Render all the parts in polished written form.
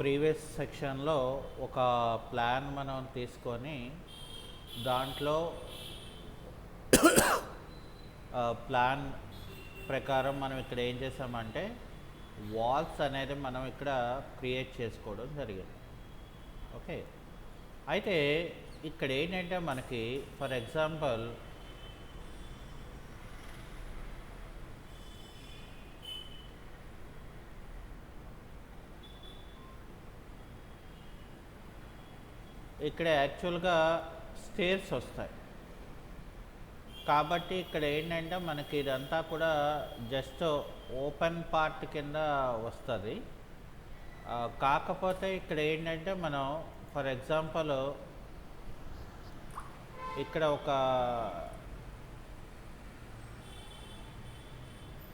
Previous సెక్షన్లో ఒక plan మనం తీసుకొని దాంట్లో ప్లాన్ ప్రకారం మనం ఇక్కడ ఏం చేసామంటే వాల్స్ అనేది మనం ఇక్కడ క్రియేట్ చేసుకోవడం జరిగింది. ఓకే, అయితే ఇక్కడ ఏంటంటే మనకి ఫర్ ఎగ్జాంపుల్ ఇక్కడ యాక్చువల్గా స్టేర్స్ వస్తాయి కాబట్టి ఇక్కడ ఏంటంటే మనకి ఇదంతా కూడా జస్ట్ ఓపెన్ పార్ట్ కింద వస్తుంది. కాకపోతే ఇక్కడ ఏంటంటే మనం ఫర్ ఎగ్జాంపుల్ ఇక్కడ ఒక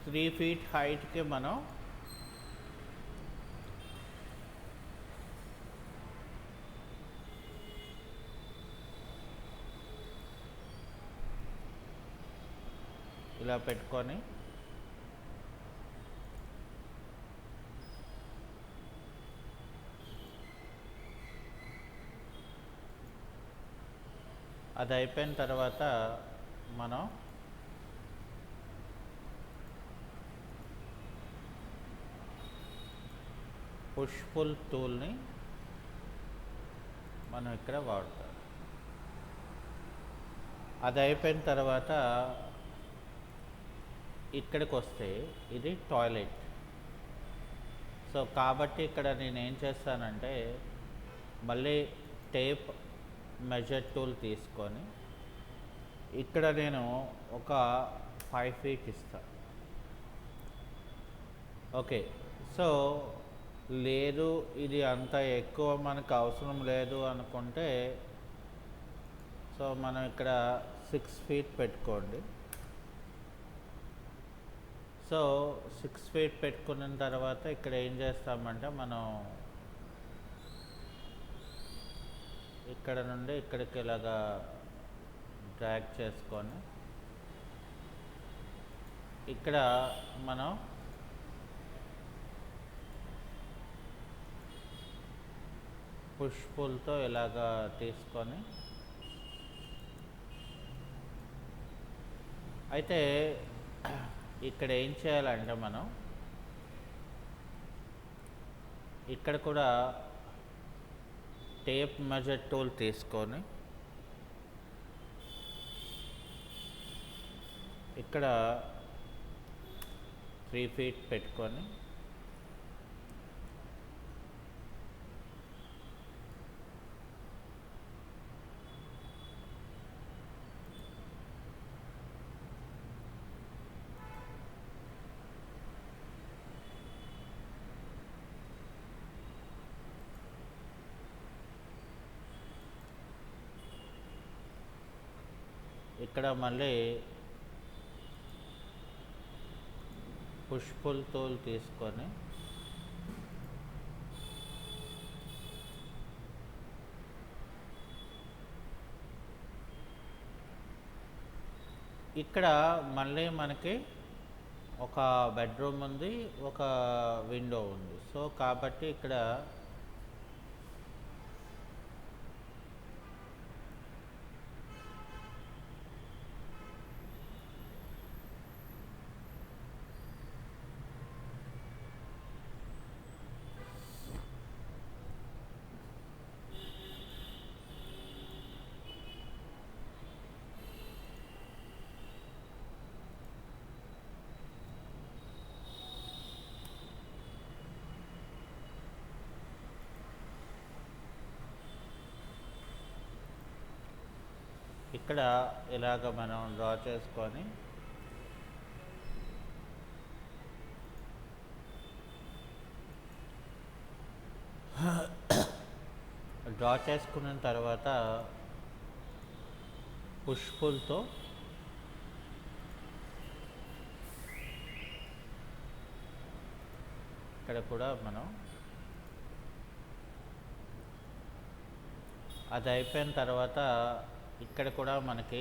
3 feet హైట్కి మనం ఇలా పెట్టుకొని అది అయిపోయిన తర్వాత మనం పుష్ పుల్ టూల్ని మనం ఇక్కడ వాడతాం. అది అయిపోయిన తర్వాత ఇక్కడికి వస్తే ఇది టాయిలెట్. సో కాబట్టి ఇక్కడ నేను ఏం చేస్తానంటే మళ్ళీ టేప్ మెజర్ టూల్ తీసుకొని ఇక్కడ నేను ఒక 5 feet ఇస్తాను. ఓకే, సో లేదు ఇది అంత ఎక్కువ మనకు అవసరం లేదు అనుకుంటే సో మనం ఇక్కడ 6 feet పెట్టుకోండి. సో 6 feet పెట్టుకున్న తర్వాత ఇక్కడ ఏం చేస్తామంటే మనం ఇక్కడ నుండి ఇక్కడికి ఇలాగా డ్రాగ్ చేసుకొని ఇక్కడ మనం పుష్ పుల్తో ఇలాగా తీసుకొని అయితే ఇక్కడ ఏం చేయాలంటే మనం ఇక్కడ కూడా టేప్ మెజర్ టూల్ తీసుకొని ఇక్కడ 3 feet పెట్టుకొని ఇక్కడ మళ్ళీ పుష్ పుల్ టూల్ తీసుకొని ఇక్కడ మళ్ళీ మనకి ఒక బెడ్రూమ్ ఉంది, ఒక విండో ఉంది. సో కాబట్టి ఇక్కడ ఇక్కడ ఇలాగ మనం డ్రా చేసుకొని డ్రా చేసుకున్న తర్వాత పుష్ పుల్తో ఇక్కడ కూడా మనం అది అయిపోయిన తర్వాత ఇక్కడ కూడా మనకి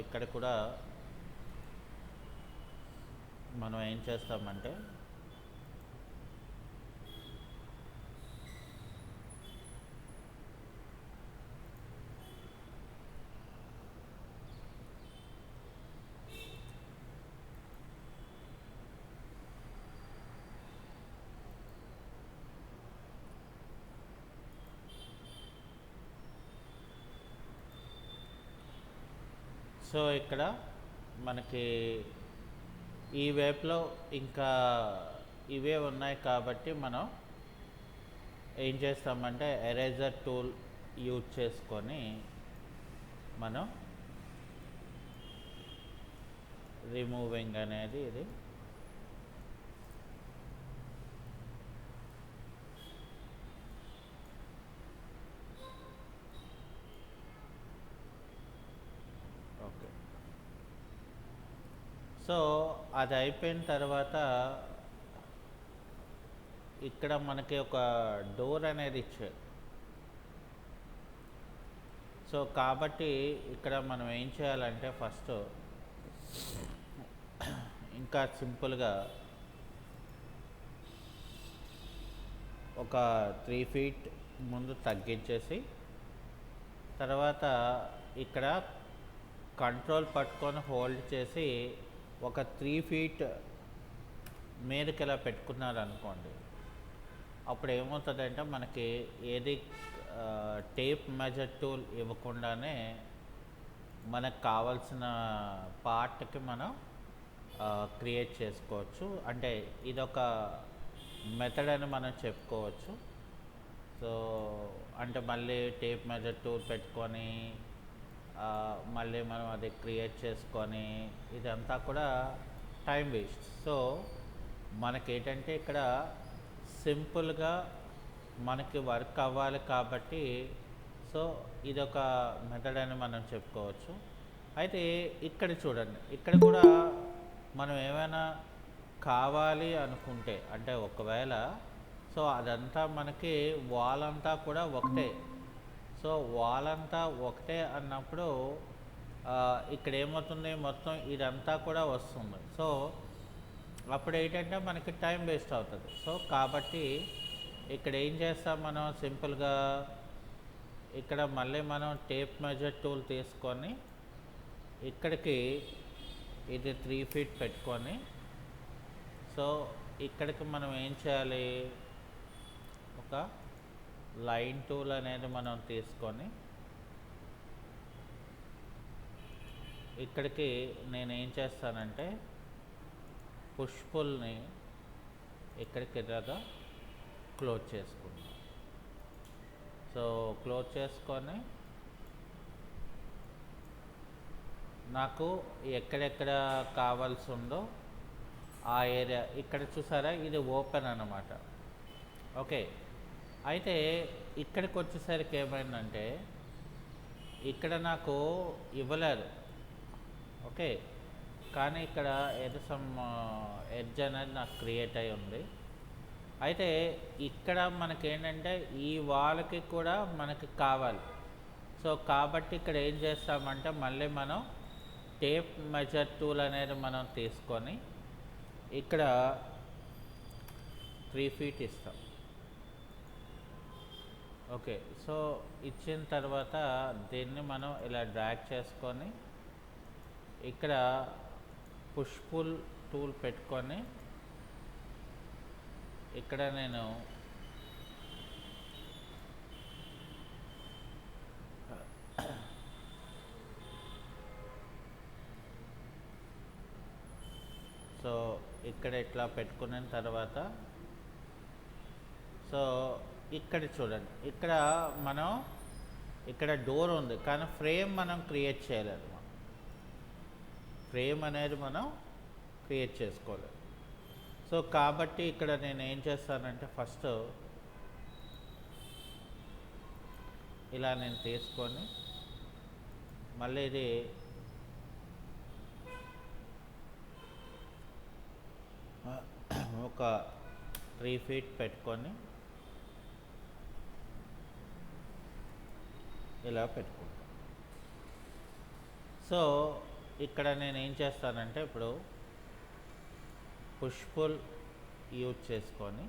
ఇక్కడ కూడా మనం ఏం చేస్తామంటే సో ఇక్కడ మనకి ఈ వైపులో ఇంకా ఇవే ఉన్నాయి కాబట్టి మనం ఏం చేస్తామంటే ఎరేజర్ టూల్ యూజ్ చేసుకొని మనం రిమూవింగ్ అనేది ఇది ఓకే. సో అది అయిపోయిన తర్వాత ఇక్కడ మనకి ఒక డోర్ అనేది ఇచ్చారు. సో కాబట్టి ఇక్కడ మనం ఏం చేయాలంటే ఫస్ట్ ఇంకా సింపుల్గా ఒక 3 ఫీట్ ముందు తగ్గించేసి తర్వాత ఇక్కడ కంట్రోల్ పట్టుకొని హోల్డ్ చేసి ఒక 3 ఫీట్ మీదకి ఇలా పెట్టుకున్నారనుకోండి, అప్పుడు ఏమవుతుందంటే మనకి ఏది టేప్ మెజర్ టూల్ ఇవ్వకుండానే మనకు కావాల్సిన పార్ట్కి మనం క్రియేట్ చేసుకోవచ్చు. అంటే ఇదొక మెథడ్ అని మనం చెప్పుకోవచ్చు. సో అంటే మళ్ళీ టేప్ మెజర్ టూల్ పెట్టుకొని మళ్ళీ మనం అది క్రియేట్ చేసుకొని ఇదంతా కూడా టైం వేస్ట్. సో మనకేంటంటే ఇక్కడ సింపుల్గా మనకి వర్క్ అవ్వాలి కాబట్టి సో ఇదొక మెథడ్ అని మనం చెప్పుకోవచ్చు. అయితే ఇక్కడ చూడండి, ఇక్కడ కూడా మనం ఏమైనా కావాలి అనుకుంటే అంటే ఒకవేళ సో అదంతా మనకి వాల్ అంతా కూడా ఒకటే. సో వాల్ అంతా ఒకటే అన్నప్పుడు ఇక్కడ ఏమవుతుంది, మొత్తం ఇదంతా కూడా వస్తుంది. సో అప్పుడు ఏంటంటే మనకి టైం వేస్ట్ అవుతుంది. సో కాబట్టి ఇక్కడ ఏం చేస్తాం, మనం సింపుల్గా ఇక్కడ మళ్ళీ మనం టేప్ మెజర్ టూల్ తీసుకొని ఇక్కడికి ఇది 3 ఫీట్ పెట్టుకొని సో ఇక్కడికి మనం ఏం చేయాలి, ఒక లైన్ టూల్ అనేది మనం తీసుకొని ఇక్కడికి నేను ఏం చేస్తానంటే పుష్ పుల్ని ఇక్కడికి ఇలాగా క్లోజ్ చేసుకుంటాం. సో క్లోజ్ చేసుకొని నాకు ఎక్కడెక్కడ కావాల్సి ఉందో ఆ ఏరియా ఇక్కడ చూసారా, ఇది ఓపెన్ అన్నమాట. ఓకే, అయితే ఇక్కడికి వచ్చేసరికి ఏమైందంటే ఇక్కడ నాకు ఇవ్వలేదు. ఓకే, కానీ ఇక్కడ ఏదో సమ్ ఎడ్జ్ అనేది నాకు క్రియేట్ అయి ఉంది. అయితే ఇక్కడ మనకేంటంటే ఈ వాల్కి కూడా మనకి కావాలి. సో కాబట్టి ఇక్కడ ఏం చేస్తామంటే మళ్ళీ మనం టేప్ మెజర్ టూల్ అనేది మనం తీసుకొని ఇక్కడ 3 ఫీట్ ఇస్తాం. ఓకే, సో ఇచ్చిన తర్వాత దీన్ని మనం ఇలా డ్రాగ్ చేసుకొని ఇక్కడ పుష్ పుల్ టూల్ పెట్టుకొని ఇక్కడ నేను సో ఇక్కడ ఇట్లా పెట్టుకున్న తర్వాత సో ఇక్కడ చూడండి, ఇక్కడ మనం ఇక్కడ డోర్ ఉంది కానీ ఫ్రేమ్ మనం క్రియేట్ చేయలేదు. ఫ్రేమ్ అనేది మనం క్రియేట్ చేసుకోలేదు. సో కాబట్టి ఇక్కడ నేను ఏం చేస్తానంటే ఫస్ట్ ఇలా నేను తీసుకొని మళ్ళీ ఇది ఒక 3 ఫీట్ పెట్టుకొని ఇలా పెట్టుకుంటాం. సో ఇక్కడ నేను ఏం చేస్తానంటే ఇప్పుడు పుష్ పుల్ యూజ్ చేసుకొని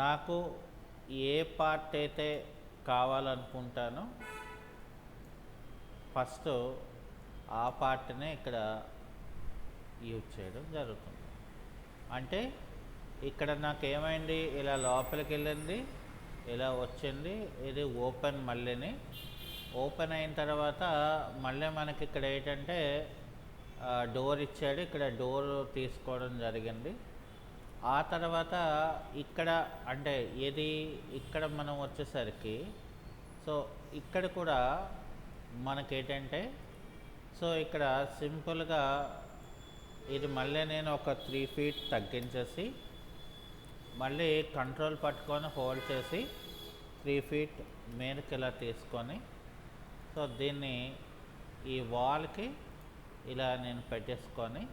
నాకు ఏ పార్ట్ అయితే కావాలనుకుంటానో ఫస్ట్ ఆ పార్ట్నే ఇక్కడ యూజ్ చేయడం జరుగుతుంది. అంటే ఇక్కడ నాకు ఏమైంది, ఇలా లోపలికి వెళ్ళింది, ఇలా వచ్చింది, ఇది ఓపెన్. మళ్ళీని ఓపెన్ అయిన తర్వాత మళ్ళీ మనకి ఇక్కడ ఏంటంటే డోర్ ఇచ్చాడు, ఇక్కడ డోర్ తీసుకోవడం జరిగింది. ఆ తర్వాత ఇక్కడ అంటే ఏది ఇక్కడ మనం వచ్చేసరికి సో ఇక్కడ కూడా మనకేంటంటే సో ఇక్కడ సింపుల్గా ఇది మళ్ళీ నేను ఒక 3 feet తగ్గించేసి మళ్ళీ కంట్రోల్ పట్టుకొని హోల్డ్ చేసి 3 feet మీదకి ఇలా తీసుకొని సో దీన్ని ఈ వాల్కి ఇలా నేను పెట్టేసుకొని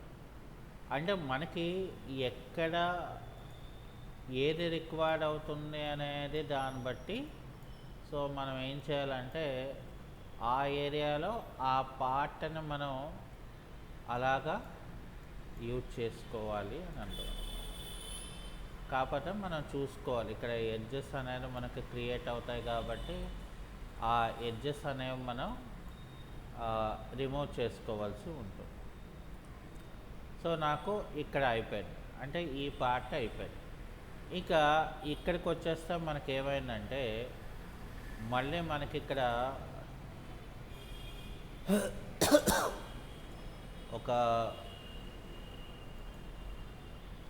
అంటే మనకి ఎక్కడ ఏది రిక్వైర్డ్ అవుతుంది అనేది దాన్ని బట్టి సో మనం ఏం చేయాలంటే ఆ ఏరియాలో ఆ పార్ట్ని మనం అలాగా యూజ్ చేసుకోవాలి అని అంటారు. కాకపోతే మనం చూసుకోవాలి, ఇక్కడ ఎడ్జెస్ అనేది మనకి క్రియేట్ అవుతాయి కాబట్టి ఆ ఎడ్జెస్ అనేవి మనం రిమూవ్ చేసుకోవాల్సి ఉంటుంది. సో నాకు ఇక్కడ అయిపోయింది, అంటే ఈ పార్ట్ అయిపోయింది. ఇక ఇక్కడికి వచ్చేస్తే మనకి ఏమైందంటే మళ్ళీ మనకి ఇక్కడ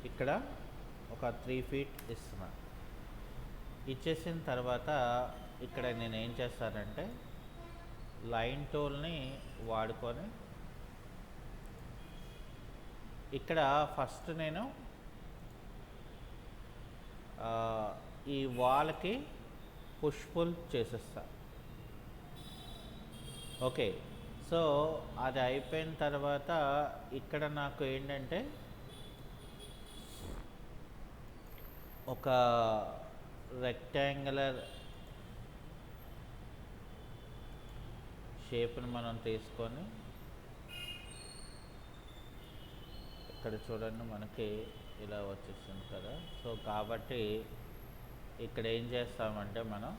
ఇక్కడ ఒక 3 feet ఇస్తున్నా. ఇచ్చేసిన తర్వాత ఇక్కడ నేను ఏం చేస్తానంటే లైన్ టూల్ని వాడుకొని ఇక్కడ ఫస్ట్ నేను ఈ వాల్కి పుష్ పుల్ చేసేస్తా. ఓకే, సో అది అయిపోయిన తర్వాత ఇక్కడ నాకు ఏంటంటే ఒక రెక్టాంగులర్ షేప్ని మనం తీసుకొని ఇక్కడ చూడండి మనకి ఇలా వచ్చేస్తుంది కదా. సో కాబట్టి ఇక్కడ ఏం చేస్తామంటే మనం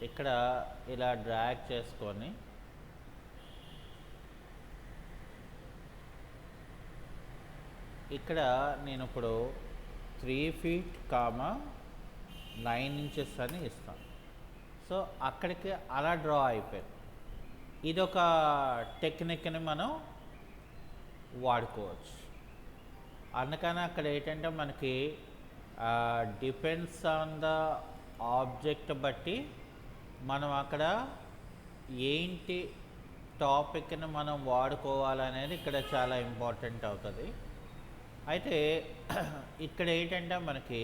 ఇక్కడ ఇలా డ్రాగ్ చేసుకొని ఇక్కడ నేను ఇప్పుడు 3 feet, 9 inches అని ఇస్తాను. సో అక్కడికి అలా డ్రా అయిపోయింది. ఇదొక టెక్నిక్ని మనం వాడుకోవచ్చు. అందుకని అక్కడ ఏంటంటే మనకి డిపెండ్స్ ఆన్ ద ఆబ్జెక్ట్ బట్టి మనం అక్కడ ఏంటి టాపిక్ని మనం వాడుకోవాలనేది ఇక్కడ చాలా ఇంపార్టెంట్ అవుతుంది. అయితే ఇక్కడ ఏంటంటే మనకి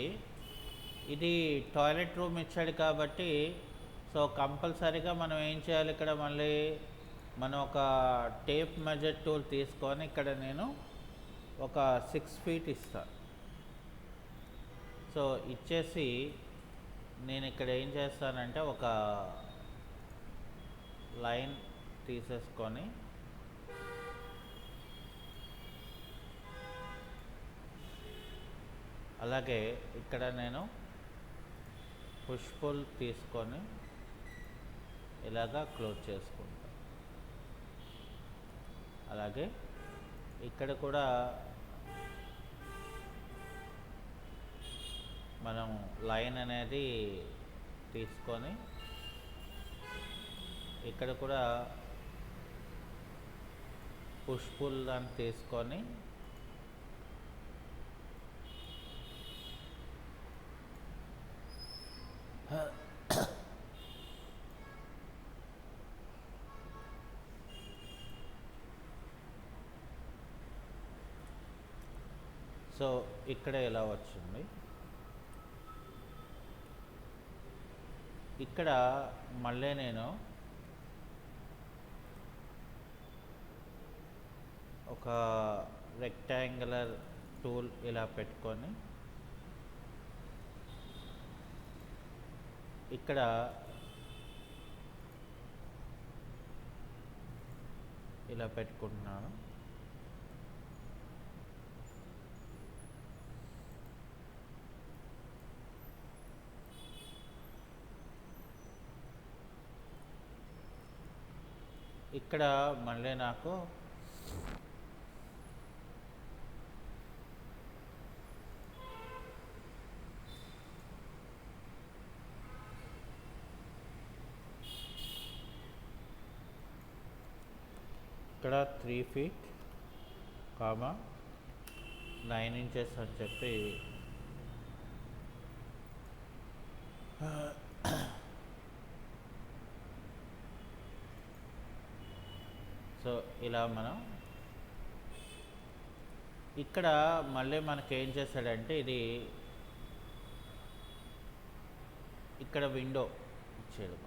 ఇది టాయిలెట్ రూమ్ ఇచ్చాడు కాబట్టి సో కంపల్సరీగా మనం ఏం చేయాలి, ఇక్కడ మళ్ళీ మనం ఒక టేప్ మెజర్ టూల్ తీసుకొని ఇక్కడ నేను ఒక 6 feet ఇస్తాను. సో ఇచ్చేసి నేను ఇక్కడ ఏం చేస్తానంటే ఒక లైన్ తీసేసుకొని అలాగే ఇక్కడ నేను పుష్ పుల్ తీసుకొని ఇలాగా క్లోజ్ చేసుకుంటాను. అలాగే ఇక్కడ కూడా మనం లైన్ అనేది తీసుకొని ఇక్కడ కూడా పుష్ పుల్ అని తీసుకొని సో ఇక్కడ ఎలా వచ్చింది, ఇక్కడ మళ్ళీ నేను ఒక రెక్టాంగులర్ టూల్ ఇలా పెట్టుకొని ఇక్కడ ఇలా పెట్టుకుంటున్నాను. ఇక్కడ మళ్ళీ నాకు ఇక్కడ 3 feet, 9 inches అని చెప్పి సో ఇలా మనం ఇక్కడ మళ్ళీ మనకి ఏం చేశాడంటే ఇది ఇక్కడ విండో ఇచ్చాడు.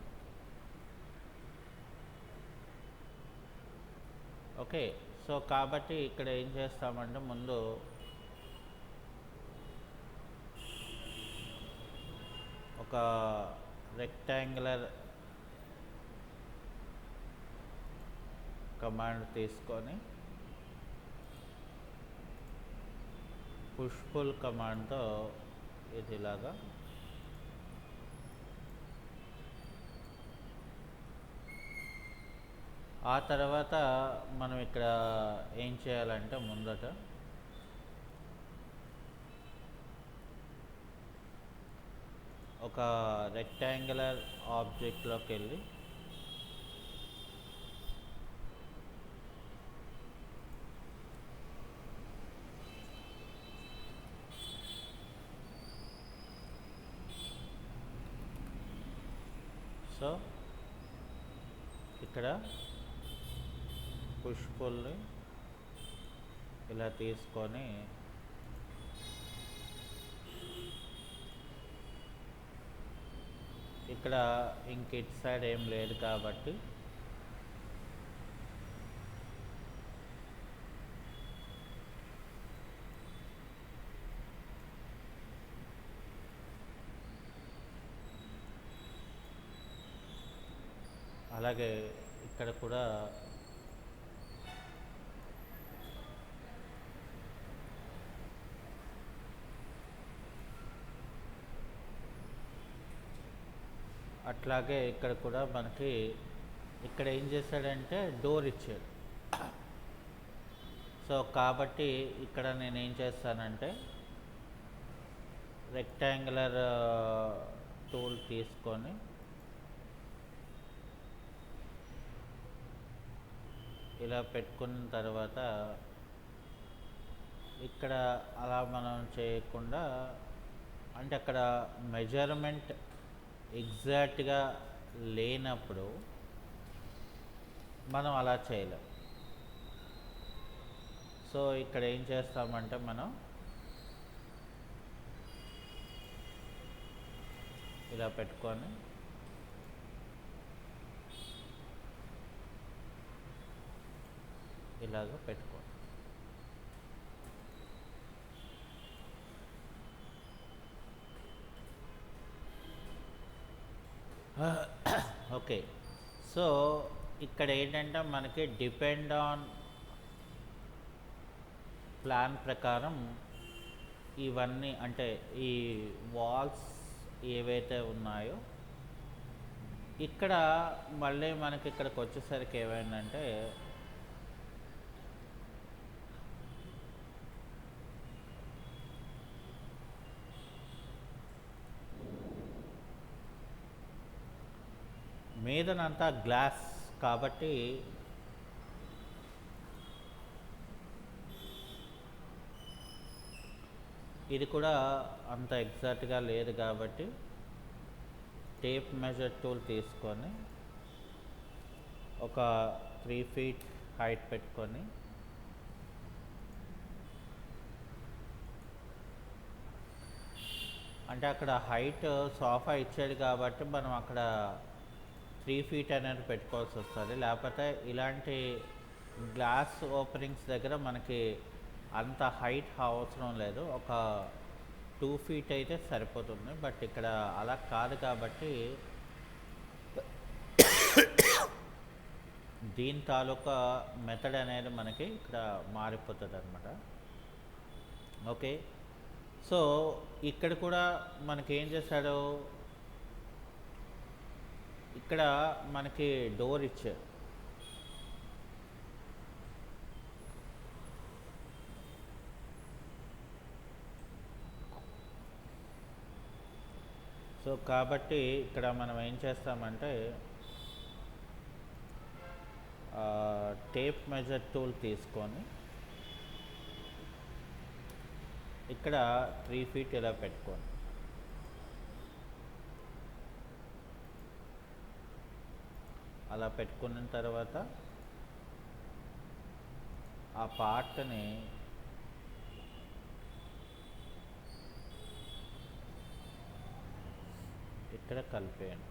ఓకే, సో కాబట్టి ఇక్కడ ఏం చేస్తామంటే ముందు ఒక రెక్టాంగులర్ కమాండ్ తీసుకొని పుష్ పుల్ కమాండ్తో ఇది ఇలాగా ఆ తర్వాత మనం ఇక్కడ ఏం చేయాలంటే ముందట ఒక రెక్టాంగులర్ ఆబ్జెక్ట్లోకి వెళ్ళి సో ఇక్కడ పుష్ పుల్ని ఇలా తీసుకొని ఇక్కడ ఇంక ఇటు సైడ్ ఏం లేదు కాబట్టి అలాగే ఇక్కడ కూడా అట్లాగే ఇక్కడ కూడా మనకి ఇక్కడ ఏం చేశాడంటే డోర్ ఇచ్చాడు. సో కాబట్టి ఇక్కడ నేను ఏం చేస్తానంటే రెక్టాంగులర్ టూల్ తీసుకొని ఇలా పెట్టుకున్న తర్వాత ఇక్కడ అలా మనం చేయకుండా అంటే అక్కడ మెజర్మెంట్ ఎగ్జాక్ట్గా లేనప్పుడు మనం అలా చేయలేం. సో ఇక్కడ ఏం చేస్తామంటే మనం ఇలా పెట్టుకొని ఇలాగ పెట్టుకోండి. ఓకే, సో ఇక్కడ ఏంటంటే మనకి డిపెండ్ ఆన్ ప్లాన్ ప్రకారం ఇవన్నీ అంటే ఈ వాల్స్ ఏవైతే ఉన్నాయో ఇక్కడ మళ్ళీ మనకి ఇక్కడికి వచ్చేసరికి ఏమైందంటే మీదనంతా గ్లాస్ కాబట్టి ఇది కూడా అంత ఎగ్జాక్ట్గా లేదు కాబట్టి టేప్ మెజర్ టూల్ తీసుకొని ఒక 3 feet హైట్ పెట్టుకొని అంటే అక్కడ హైట్ సోఫా ఇచ్చాడు కాబట్టి మనం అక్కడ 3 feet అనేది పెట్టుకోవాల్సి వస్తుంది. లేకపోతే ఇలాంటి గ్లాస్ ఓపెనింగ్స్ దగ్గర మనకి అంత హైట్ అవసరం లేదు, ఒక 2 feet అయితే సరిపోతుంది. బట్ ఇక్కడ అలా కాదు కాబట్టి దీని తాలూకా మెథడ్ అనేది మనకి ఇక్కడ మారిపోతుంది అనమాట. ఓకే, సో ఇక్కడ కూడా మనకి ఏం చేశాడు, ఇక్కడ మనకి డోర్ ఇచ్చారు. సో కాబట్టి ఇక్కడ మనం ఏం చేస్తామంటే టేప్ మెజర్ టూల్ తీసుకొని ఇక్కడ 3 ఫీట్ ఇలా పెట్టుకోండి. అలా పెట్టుకున్న తర్వాత ఆ పార్ట్ని ఇక్కడ కలిపేయండి.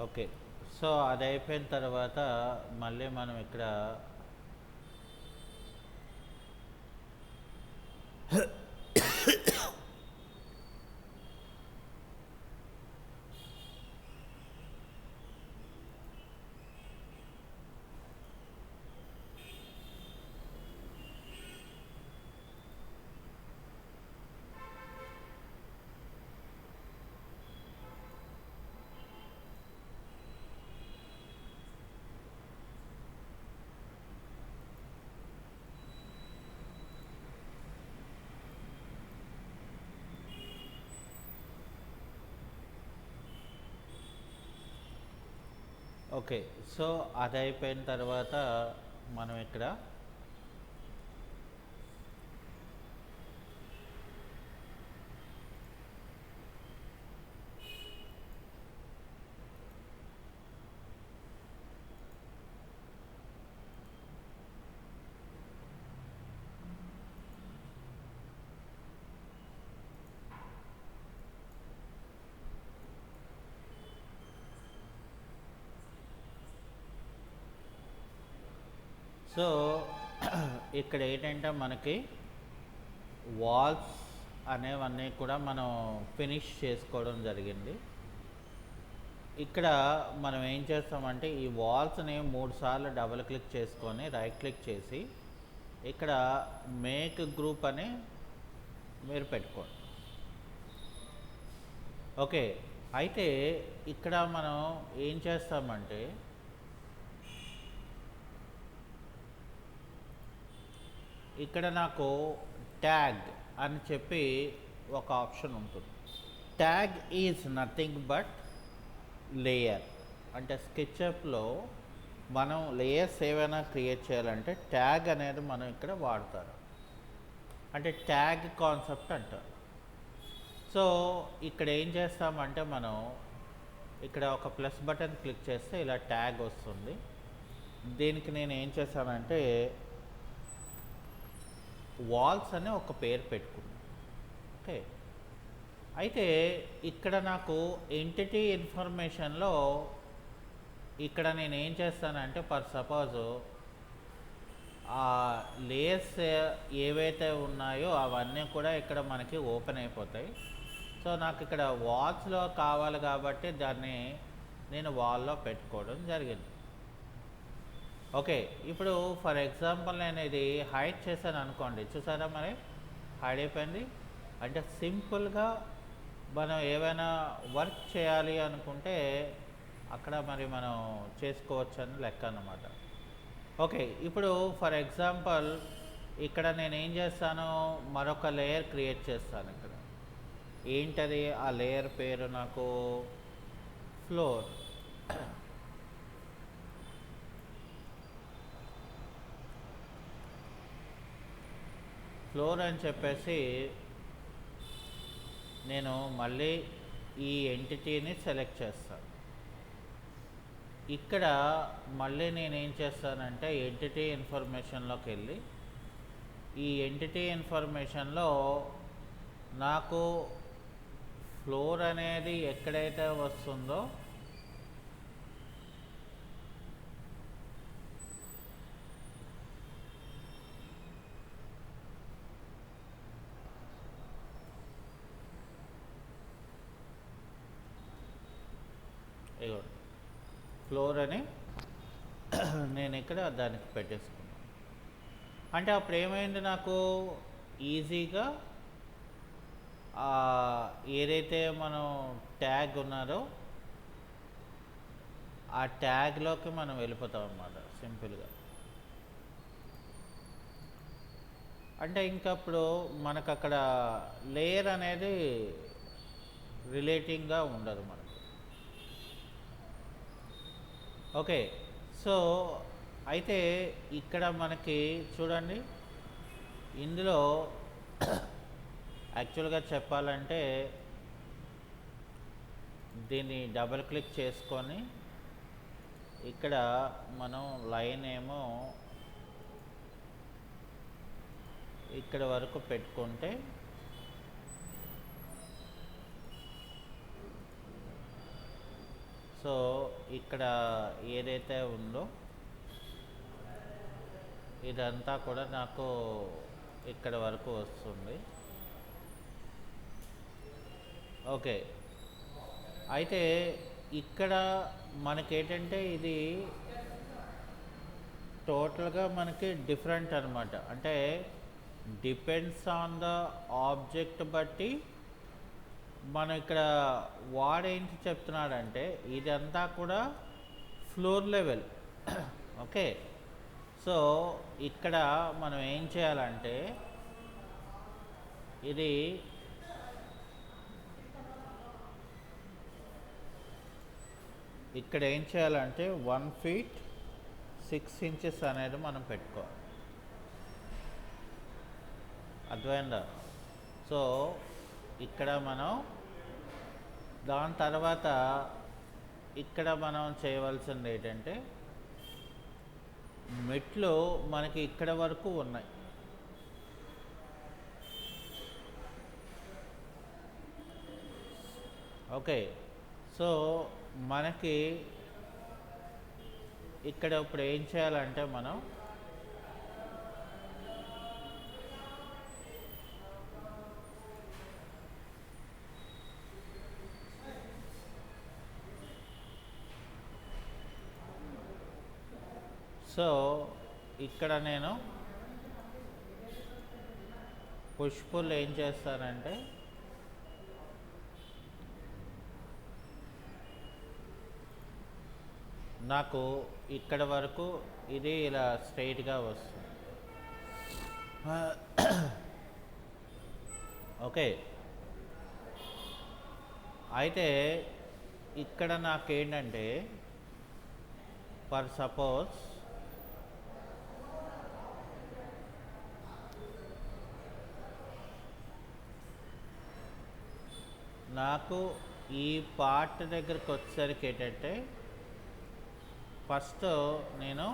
ఓకే, సో అది అయిపోయిన తర్వాత మళ్ళీ మనం ఇక్కడ ఓకే, సో అది అయిపోయిన తర్వాత మనం ఇక్కడ సో ఇక్కడ ఏంటంటే మనకి వాల్స్ అనేవన్నీ కూడా మనం ఫినిష్ చేసుకోవడం జరిగింది. ఇక్కడ మనం ఏం చేస్తామంటే ఈ వాల్స్ని 3 సార్లు డబుల్ క్లిక్ చేసుకొని రైట్ క్లిక్ చేసి ఇక్కడ మేక్ గ్రూప్ అని మీరు పెట్టుకోండి. ఓకే, అయితే ఇక్కడ మనం ఏం చేస్తామంటే ఇక్కడ నాకు ట్యాగ్ అని చెప్పి ఒక ఆప్షన్ ఉంటుంది. Tag is nothing but layer. అంటే స్కెచ్అప్లో మనం లేయర్స్ ఏవైనా క్రియేట్ చేయాలంటే ట్యాగ్ అనేది మనం ఇక్కడ వాడతారు. అంటే ట్యాగ్ కాన్సెప్ట్ అంటారు. సో ఇక్కడ ఏం చేస్తామంటే మనం ఇక్కడ ఒక ప్లస్ బటన్ క్లిక్ చేస్తే ఇలా ట్యాగ్ వస్తుంది. దీనికి నేను ఏం చేశానంటే వాల్స్ అని ఒక పేరు పెట్టుకున్నాను. ఓకే, అయితే ఇక్కడ నాకు ఎంటిటీ ఇన్ఫర్మేషన్లో ఇక్కడ నేను ఏం చేస్తానంటే ఫర్ సపోజ్ ఆ లేయర్స్ ఏవైతే ఉన్నాయో అవన్నీ కూడా ఇక్కడ మనకి ఓపెన్ అయిపోతాయి. సో నాకు ఇక్కడ వాల్స్లో కావాలి కాబట్టి దాన్ని నేను వాల్లో పెట్టుకోవడం జరిగింది. ఓకే, ఇప్పుడు ఫర్ ఎగ్జాంపుల్ నేను ఇది హైడ్ చేశాను అనుకోండి, చూసారా మరి హైడ్ అయిపోయింది. అంటే సింపుల్గా మనం ఏమైనా వర్క్ చేయాలి అనుకుంటే అక్కడ మరి మనం చేసుకోవచ్చు అని లెక్క అన్నమాట. ఓకే, ఇప్పుడు ఫర్ ఎగ్జాంపుల్ ఇక్కడ నేను ఏం చేస్తాను, మరొక లేయర్ క్రియేట్ చేస్తాను. ఇక్కడ ఏంటది, ఆ లేయర్ పేరు నాకు ఫ్లోర్. ఫ్లోర్ అని చెప్పేసి నేను మళ్ళీ ఈ ఎంటిటీని సెలెక్ట్ చేస్తాను. ఇక్కడ మళ్ళీ నేను ఏం చేస్తానంటే ఎంటిటీ ఇన్ఫర్మేషన్లోకి వెళ్ళి ఈ ఎంటిటీ ఇన్ఫర్మేషన్లో నాకు ఫ్లోర్ అనేది ఎక్కడైతే వస్తుందో ఇగోండి ఫ్లోర్ అని నేను ఇక్కడ దానికి పెట్టేసుకున్నాను. అంటే అప్పుడు ఏమైంది, నాకు ఈజీగా ఏదైతే మనం ట్యాగ్ ఉన్నారో ఆ ట్యాగ్లోకి మనం వెళ్ళిపోతాం అన్నమాట సింపుల్గా. అంటే ఇంకప్పుడు మనకు అక్కడ లేయర్ అనేది రిలేటింగ్గా ఉండదు మనకు. ఓకే, సో అయితే ఇక్కడ మనకి చూడండి, ఇందులో యాక్చువల్గా చెప్పాలంటే దీన్ని డబుల్ క్లిక్ చేసుకొని ఇక్కడ మనం లైన్ ఏమో ఇక్కడ వరకు పెట్టుకుంటే సో ఇక్కడ ఏదైతే ఉందో ఇదంతా కూడా నాకు ఇక్కడ వరకు వస్తుంది. ఓకే, అయితే ఇక్కడ మనకేంటంటే ఇది టోటల్గా మనకి డిఫరెంట్ అనమాట. అంటే డిపెండ్స్ ఆన్ ద ఆబ్జెక్ట్ బట్టి మనం ఇక్కడ వాడేంటి చెప్తున్నాడంటే ఇదంతా కూడా ఫ్లోర్ లెవెల్. ఓకే, సో ఇక్కడ మనం ఏం చేయాలంటే ఇది ఇక్కడ ఏం చేయాలంటే 1 feet 6 inches అనేది మనం పెట్టుకోవాలి. అర్థమైందా? సో ఇక్కడ మనం దాని తర్వాత ఇక్కడ మనం చేయవలసింది ఏంటంటే మెట్లు మనకి ఇక్కడ వరకు ఉన్నాయి. ఓకే, సో మనకి ఇక్కడ ఇప్పుడు ఏం చేయాలంటే మనం సో ఇక్కడ నేను పుష్ పుల్ ఏం చేస్తానంటే నాకు ఇక్కడ వరకు ఇది ఇలా స్ట్రైట్గా వస్తుంది. ఓకే, అయితే ఇక్కడ నాకేంటంటే ఫర్ సపోజ్ నాకు ఈ పార్ట్ దగ్గరికి వచ్చేసరికి ఏంటంటే ఫస్ట్ నేను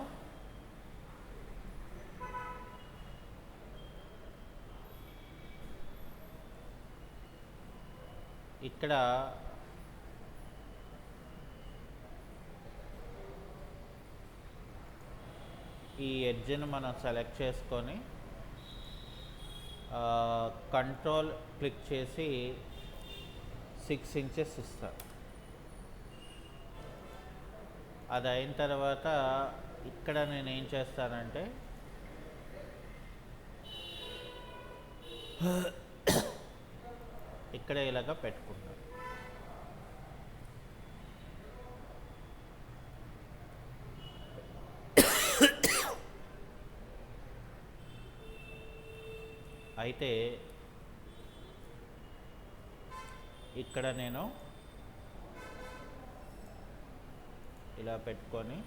ఇక్కడ ఈ ఎడ్జ్ని మనం సెలెక్ట్ చేసుకొని కంట్రోల్ క్లిక్ చేసి 6 inches ఇస్తాను. అది అయిన తర్వాత ఇక్కడ నేను ఏం చేస్తానంటే ఇక్కడ ఇలాగ పెట్టుకుంటాను. అయితే ఇక్కడ నేను ఇలా పెట్టుకొని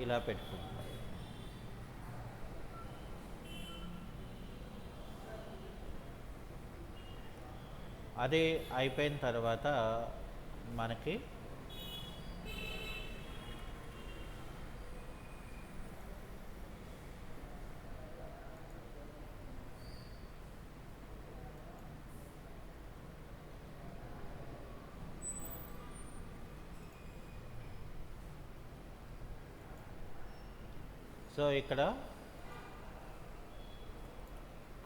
ఇలా పెట్టుకుంటాను. అది అయిపోయిన తర్వాత మనకి సో ఇక్కడ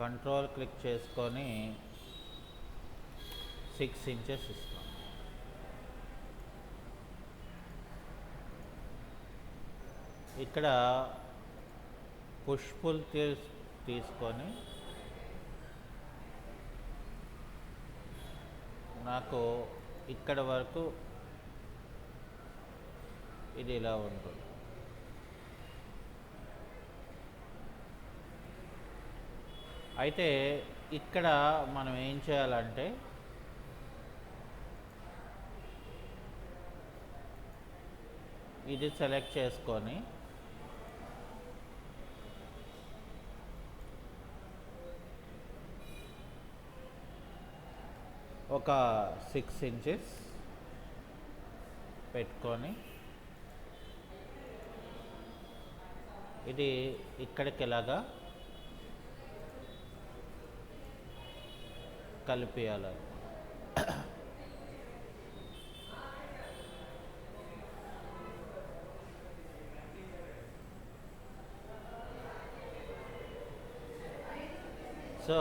కంట్రోల్ క్లిక్ చేసుకొని 6 ఇంచెస్ ఇస్తాం. ఇక్కడ పుష్ పుల్ తీసుకొని నాకు ఇక్కడ వరకు ఇది ఇలా ఉంటుంది. అయితే ఇక్కడ మనం ఏం చేయాలంటే ఇది సెలెక్ట్ చేసుకొని ఒక 6 ఇంచెస్ పెట్టుకొని ఇది ఇక్కడికి ఇలాగా కలిపియాలి. సో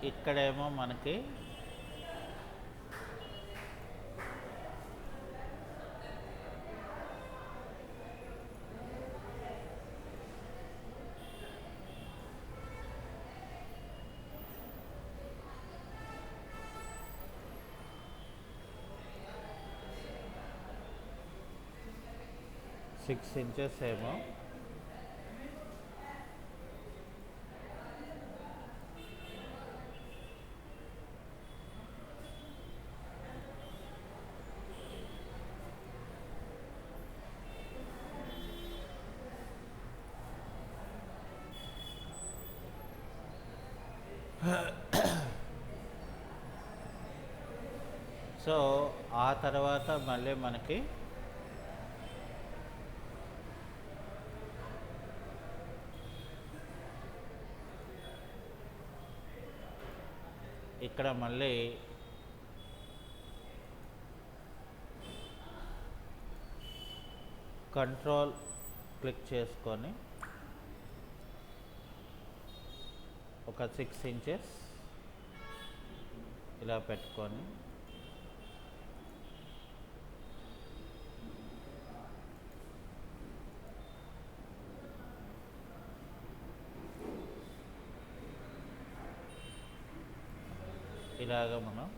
ఇక్కడేమో మనకి సిక్స్ ఇంచెస్ ఏమో సో ఆ తర్వాత మళ్ళీ మనకి ఇక్కడ మళ్ళీ కంట్రోల్ క్లిక్ చేసుకొని ఒక 6 ఇంచెస్ ఇలా పెట్టుకొని ఇలాగ మనం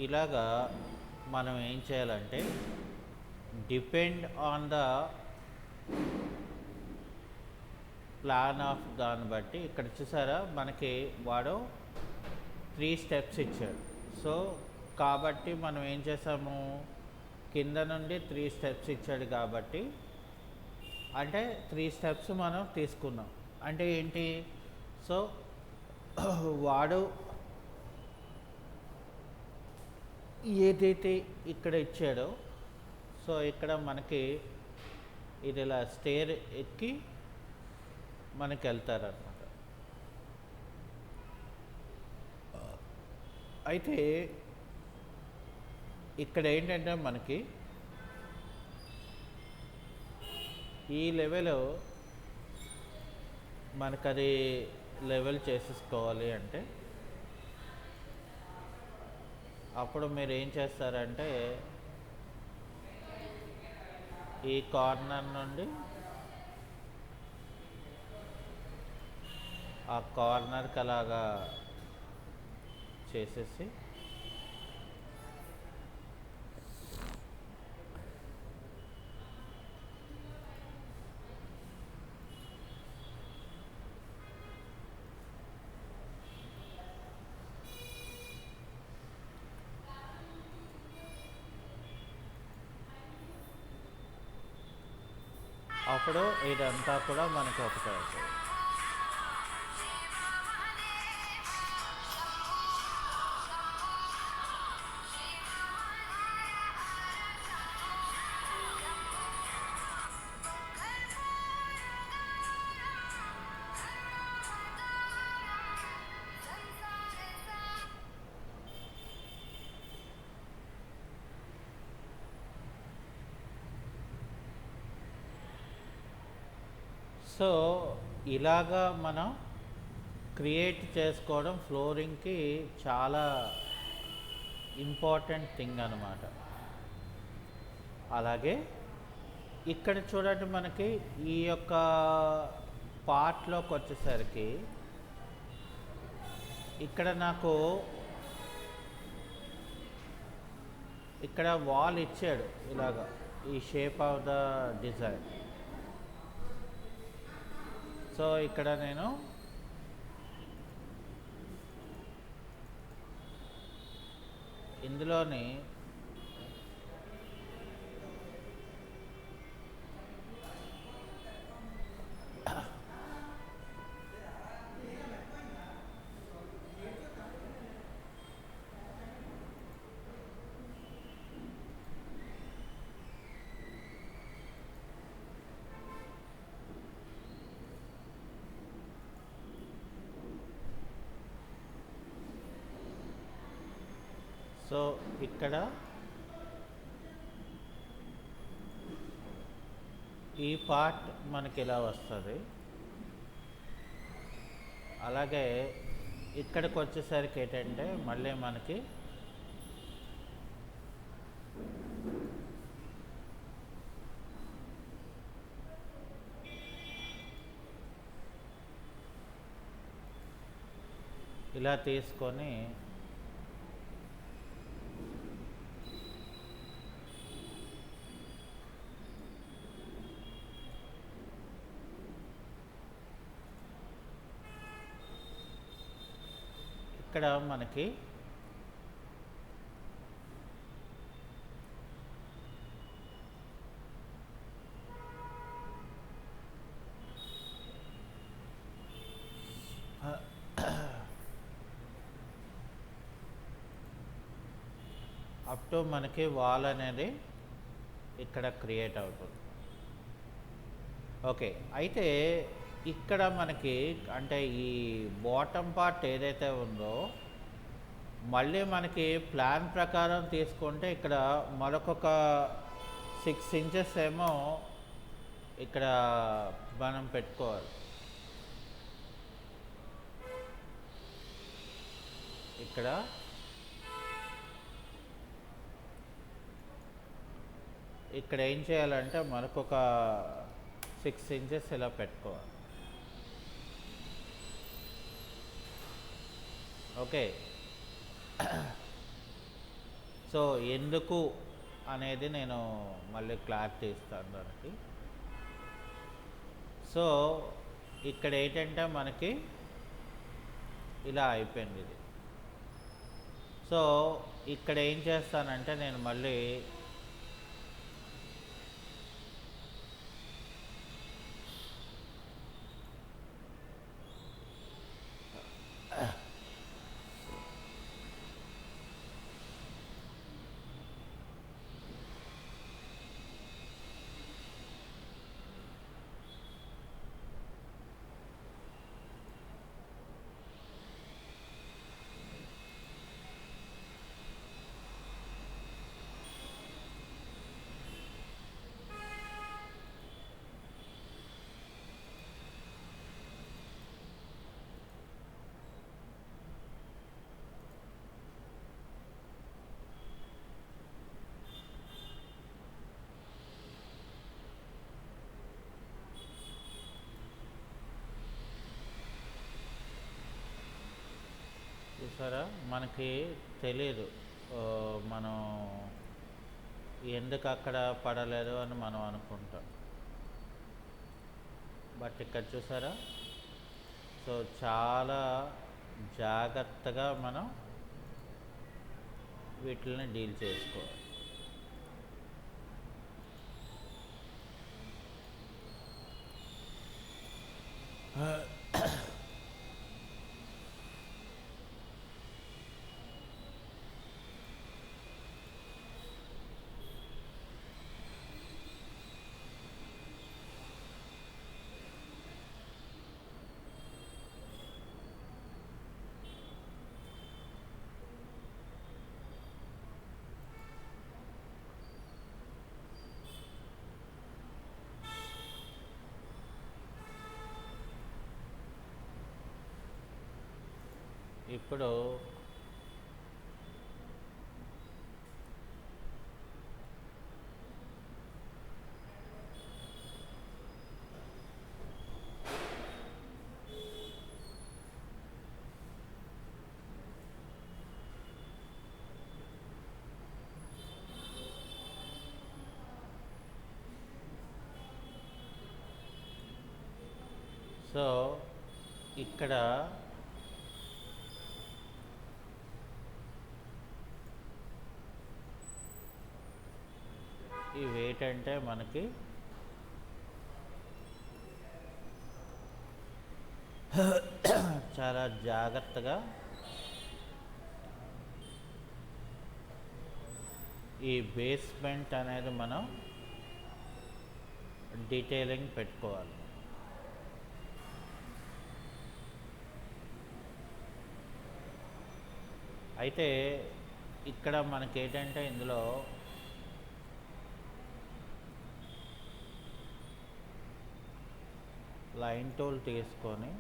ఇలాగా మనం ఏం చేయాలంటే depend on the plan of దాన్ని బట్టి ఇక్కడ చూసారా మనకి వాడు 3 స్టెప్స్ ఇచ్చాడు. సో కాబట్టి మనం ఏం చేసాము, కింద నుండి 3 స్టెప్స్ ఇచ్చాడు కాబట్టి అంటే 3 స్టెప్స్ మనం తీసుకున్నాం అంటే ఏంటి. సో వాడు ఏదైతే ఇక్కడ ఇచ్చాడో సో ఇక్కడ మనకి ఇది ఇలా స్టేర్ ఎక్కి మనకి వెళ్తారనమాట. అయితే ఇక్కడ ఏంటంటే మనకి ఈ లెవెల్ మనకది లెవెల్ చేసేసుకోవాలి అంటే అప్పుడు మీరు ఏం చేస్తారంటే ఈ కార్నర్ నుండి ఆ కార్నర్కి అలాగా చేసేసి అప్పుడు ఇదంతా కూడా మనకి ఒకటే అవుతుంది. సో ఇలాగా మనం క్రియేట్ చేసుకోవడం ఫ్లోరింగ్కి చాలా ఇంపార్టెంట్ థింగ్ అన్నమాట. అలాగే ఇక్కడ చూడండి మనకి ఈ యొక్క పార్ట్లోకి వచ్చేసరికి ఇక్కడ నాకు ఇక్కడ వాల్ ఇచ్చాడు ఇలాగా ఈ shape of the design. So ఇక్కడ నేను ఇందులోని సో ఇక్కడ ఈ పార్ట్ మనకి ఇలా వస్తుంది. అలాగే ఇక్కడికి వచ్చేసరికి ఏంటంటే మళ్ళీ మనకి ఇలా తీసుకొని ఇక్కడ మనకి అప్ టు మనకి వాల్ అనేది ఇక్కడ క్రియేట్ అవుతుంది. ఓకే, అయితే ఇక్కడ మనకి అంటే ఈ బాటమ్ పార్ట్ ఏదైతే ఉందో మళ్ళీ మనకి ప్లాన్ ప్రకారం తీసుకుంటే ఇక్కడ మరొక 6 ఇంచెస్ ఏమో ఇక్కడ మనం పెట్టుకోవాలి. ఇక్కడ ఇక్కడ ఏం చేయాలంటే మనకొక 6 ఇంచెస్ ఇలా పెట్టుకోవాలి. ఓకే, సో ఎందుకు అనేది నేను మళ్ళీ క్లారిటీ ఇస్తాను దానికి. సో ఇక్కడ ఏంటంటే మనకి ఇలా అయిపోయింది ఇది. సో ఇక్కడ ఏం చేస్తానంటే నేను మళ్ళీ చూసారా మనకి తెలియదు మనం ఎందుకు అక్కడ పడలేదు అని మనం అనుకుంటాం. బట్ ఇక్కడ చూసారా, సో చాలా జాగ్రత్తగా మనం వీటిని డీల్ చేసుకోవాలి. ఇప్పుడు సో ఇక్కడ ఈ వెయిట్ అంటే మనకి చాలా జాగ్రత్తగా ఈ బేస్మెంట్ అనేది మనం డీటెయిలింగ్ పెట్టుకోవాలి. అయితే ఇక్కడ మనకి ఏంటంటే ఇందులో లైన్ టూల్ తీసుకొని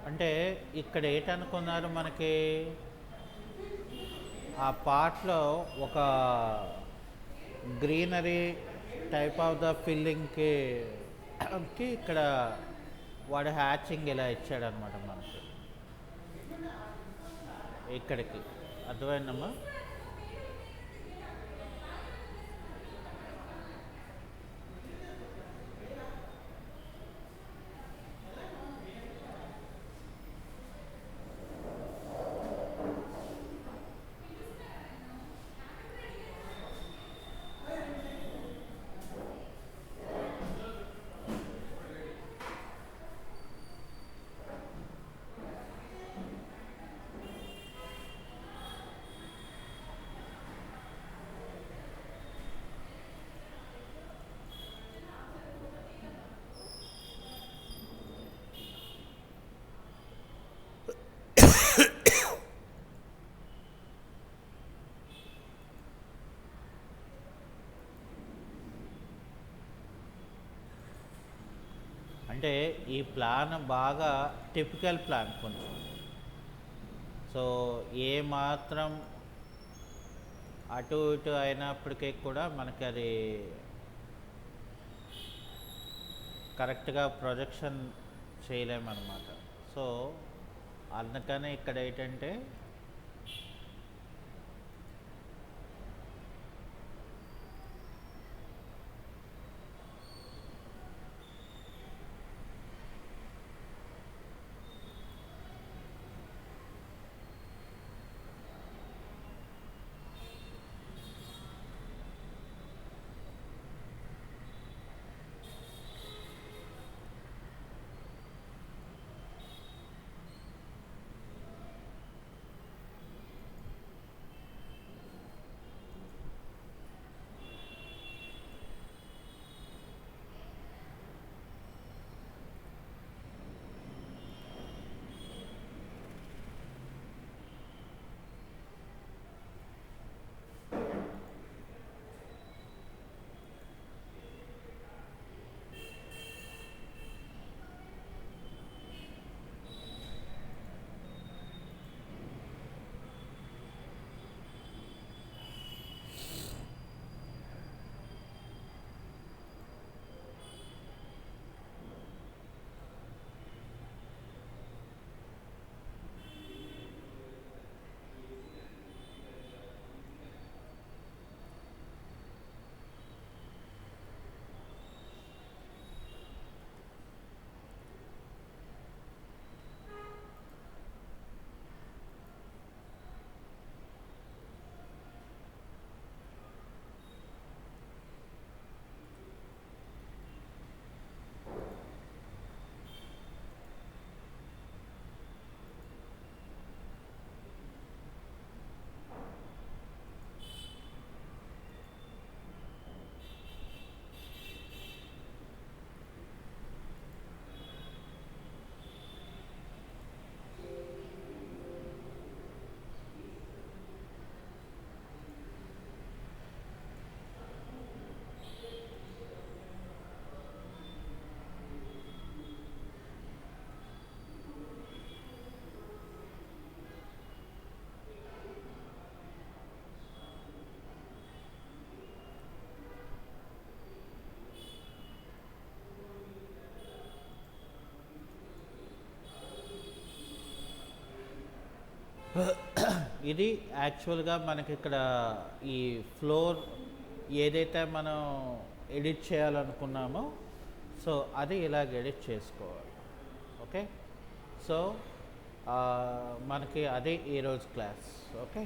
అంటే ఇక్కడ ఏంటనుకున్నారు మనకి ఆ పార్ట్లో ఒక గ్రీనరీ టైప్ ఆఫ్ ద ఫిల్లింగ్కి ఇక్కడ వాడు హ్యాచింగ్ ఇలా ఇచ్చాడనమాట మనకి ఇక్కడికి. అర్థమైందమ్మా? ఏంటంటే ఈ ప్లాన్ బాగా టిపికల్ ప్లాన్ కొంచెం. సో ఏ మాత్రం అటు ఇటు అయినప్పటికీ కూడా మనకి అది కరెక్ట్గా ప్రొజెక్షన్ చేయలేమన్నమాట. సో అందుకని ఇక్కడ ఏంటంటే ఇది యాక్చువల్గా మనకి ఇక్కడ ఈ ఫ్లోర్ ఏదైతే మనం ఎడిట్ చేయాలనుకున్నామో సో అది ఇలాగ ఎడిట్ చేసుకోవాలి. ఓకే, సో మనకి అదే ఈరోజు క్లాస్. ఓకే.